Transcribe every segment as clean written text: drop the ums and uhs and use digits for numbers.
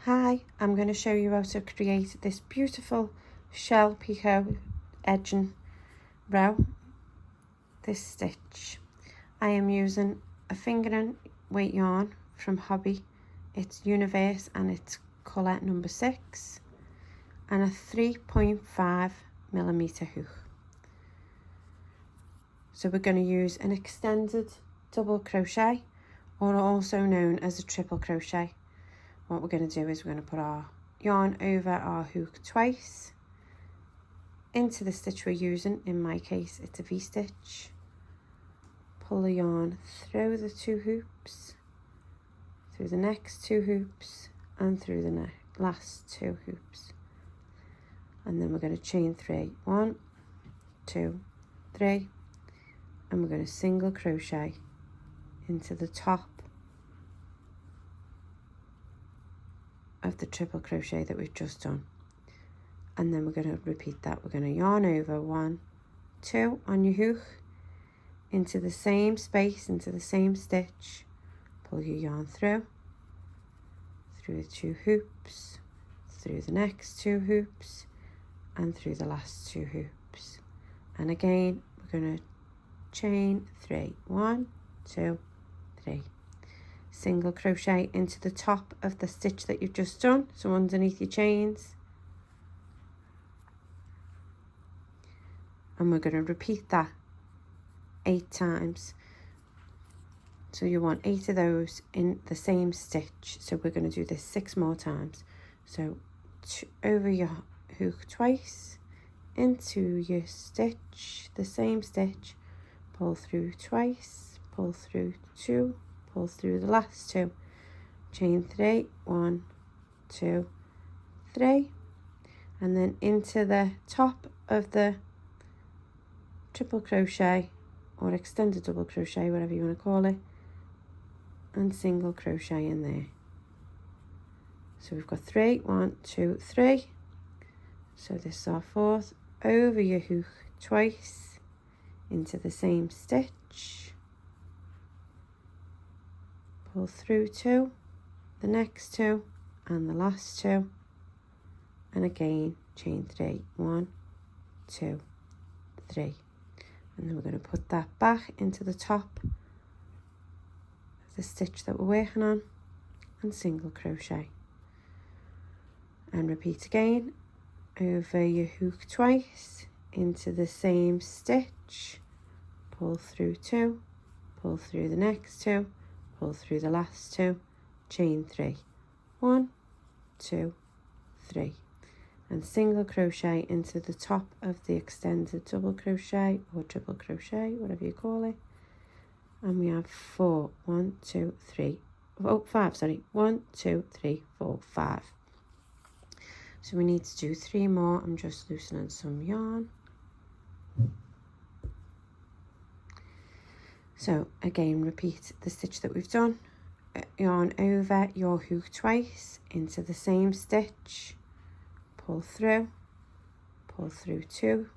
Hi, I'm going to show you how to create this beautiful shell picot edging row, this stitch. I am using a fingering weight yarn from Hobbii. It's Universe and it's colour number 6 and a 3.5mm hook. So we're going to use an extended double crochet, or also known as a triple crochet. What we're going to do is we're going to put our yarn over our hook twice into the stitch we're using. In my case, it's a V-stitch. Pull the yarn through the 2 hoops, through the next 2 hoops, and through the last 2 hoops. And then we're going to chain 3. 1, 2, 3, and we're going to single crochet into the top of the triple crochet that we've just done. And then we're going to repeat that. We're going to yarn over 1, 2 on your hook into the same space, into the same stitch. Pull your yarn through the 2 hoops, through the next 2 hoops, and through the last 2 hoops. And again, we're going to chain 3. 1, 2, 3. Single crochet into the top of the stitch that you've just done, so underneath your chains. And we're going to repeat that 8 times. So you want 8 of those in the same stitch. So we're going to do this 6 more times. So over your hook twice, into your stitch, the same stitch, pull through twice, pull through 2, pull through the last 2, chain 3, 1, 2, 3, and then into the top of the triple crochet or extended double crochet, whatever you want to call it, and single crochet in there. So we've got 3, 1, 2, 3. So this is our 4th. Over your hook twice into the same stitch, pull through 2, the next 2, and the last 2, and again chain 3, 1, 2, 3, and then we're going to put that back into the top of the stitch that we're working on and single crochet, and repeat again. Over your hook twice into the same stitch, pull through 2, pull through the next 2, pull through the last 2, chain 3, 1, 2, 3, and single crochet into the top of the extended double crochet or triple crochet, whatever you call it. And we have 4, 1, 2, 3, oh, 5, sorry, 1, 2, 3, 4, 5. So we need to do 3 more. I'm just loosening some yarn. So again, repeat the stitch that we've done. Yarn over your hook twice into the same stitch, pull through 2,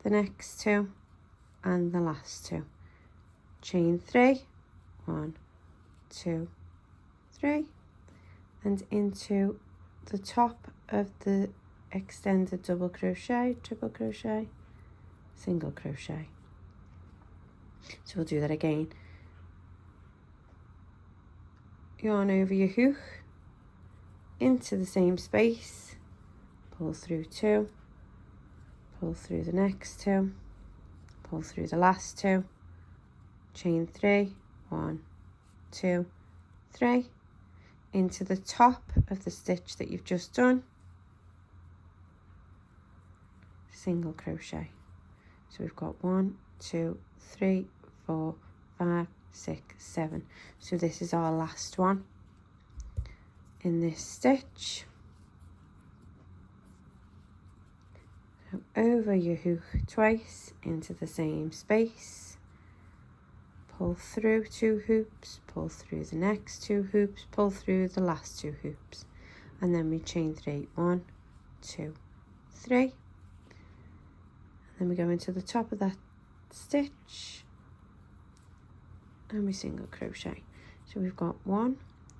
the next 2, and the last 2. Chain 3, 1, 2, 3, and into the top of the extended double crochet, triple crochet, single crochet. So we'll do that again. Yarn over your hook into the same space, pull through 2, pull through the next 2, pull through the last 2, chain 3, 1, 2, 3, into the top of the stitch that you've just done, single crochet. So we've got 1, 2, 3, 4, 5, 6, 7. So this is our last one in this stitch. So over your hook twice into the same space, pull through 2 hoops, pull through the next 2 hoops, pull through the last 2 hoops, and then we chain 3, 1, 2, 3, and then we go into the top of that stitch and we single crochet. So we've got 1,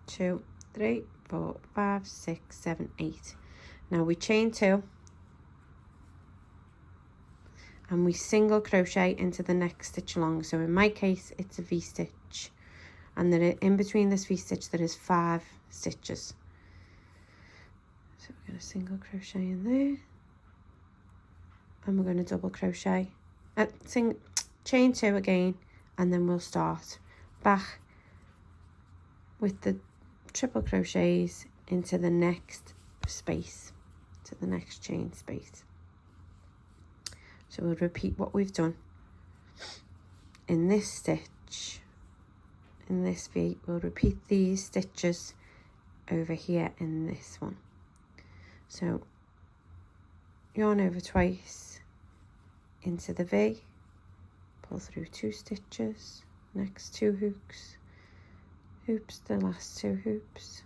2, 3, 4, 5, 6, 7, 8. Now we chain 2 and we single crochet into the next stitch along. So in my case it's a V-stitch, and then in between this V-stitch there is 5 stitches. So we're going to single crochet in there, and we're going to double crochet, chain 2 again, and then we'll start back with the triple crochets into the next space, to the next chain space. So we'll repeat what we've done in this stitch, in this V. We'll repeat these stitches over here in this one. So yarn over twice into the V, pull through 2 stitches, next 2 hoops, the last 2 hoops,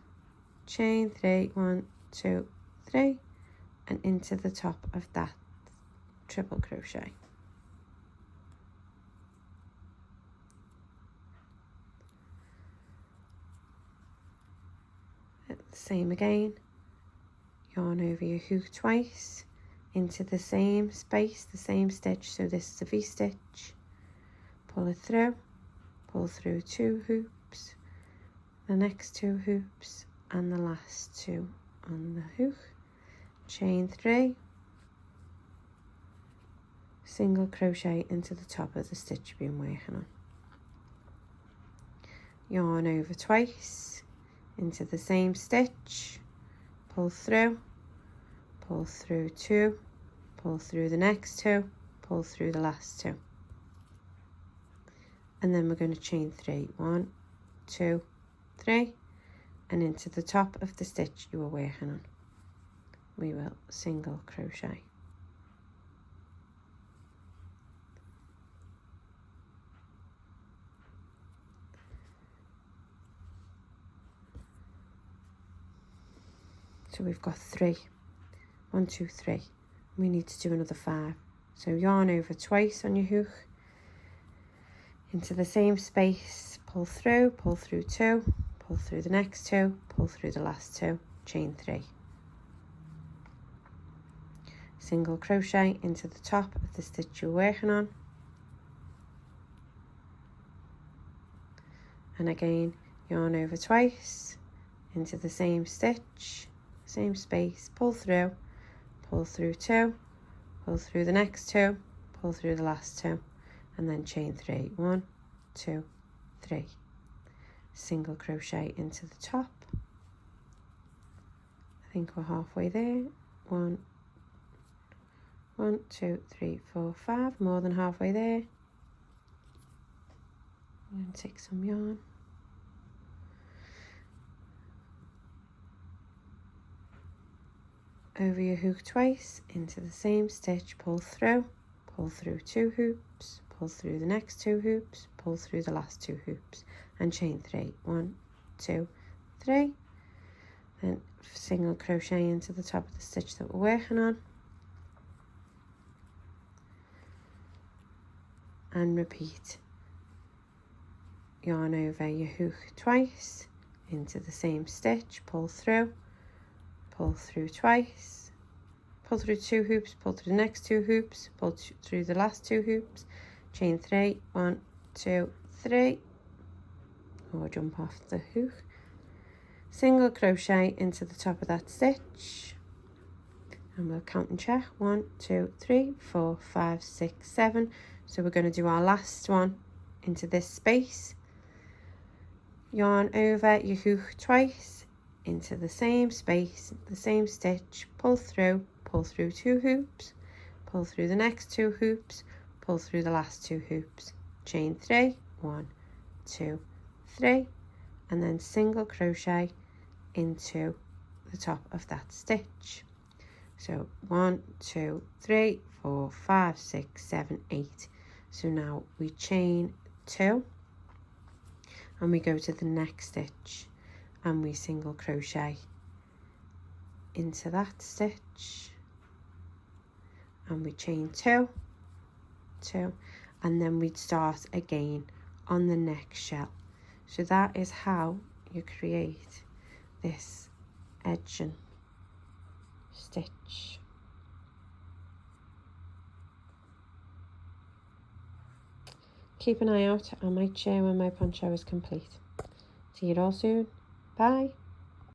chain 3, 1, 2, 3, and into the top of that triple crochet. Same again, yarn over your hook twice into the same space, the same stitch. So this is a V-stitch, pull it through, pull through 2 hoops, the next 2 hoops, and the last 2 on the hook, chain 3, single crochet into the top of the stitch you've been working on, yarn over twice into the same stitch, pull through 2, pull through the next 2, pull through the last 2, and then we're going to chain 3, 1, 2, 3, and into the top of the stitch you were working on we will single crochet. So we've got 3, 1, 2, 3. We need to do another 5. So yarn over twice on your hook into the same space, pull through 2, pull through the next 2, pull through the last 2, chain 3. Single crochet into the top of the stitch you're working on. And again, yarn over twice into the same stitch, same space, pull through 2, pull through the next 2, pull through the last 2, and then chain 3, 1, 2, 3. Single crochet into the top. I think we're halfway there. 1, 2, 3, 4, 5, more than halfway there. I'm going to take some yarn. Over your hook twice into the same stitch, pull through 2 hoops, pull through the next 2 hoops, pull through the last 2 hoops, and chain 3, 1, 2, 3. Then single crochet into the top of the stitch that we're working on, and repeat. Yarn over your hook twice into the same stitch, pull through twice, pull through 2 hoops, pull through the next 2 hoops, pull through the last 2 hoops, chain 3, 1, 2, 3, or jump off the hook, single crochet into the top of that stitch, and we'll count and check. 1, 2, 3, 4, 5, 6, 7. So we're going to do our last one into this space. Yarn over your hook twice into the same space, the same stitch, pull through 2 hoops, pull through the next 2 hoops, pull through the last 2 hoops, chain 3, 1, 2, 3, and then single crochet into the top of that stitch. So 1, 2, 3, 4, 5, 6, 7, 8. So now we chain 2 and we go to the next stitch and we single crochet into that stitch, and we chain 2, and then we'd start again on the next shell. So that is how you create this edging stitch. Keep an eye out on my chair when my poncho is complete. See you all soon. Bye.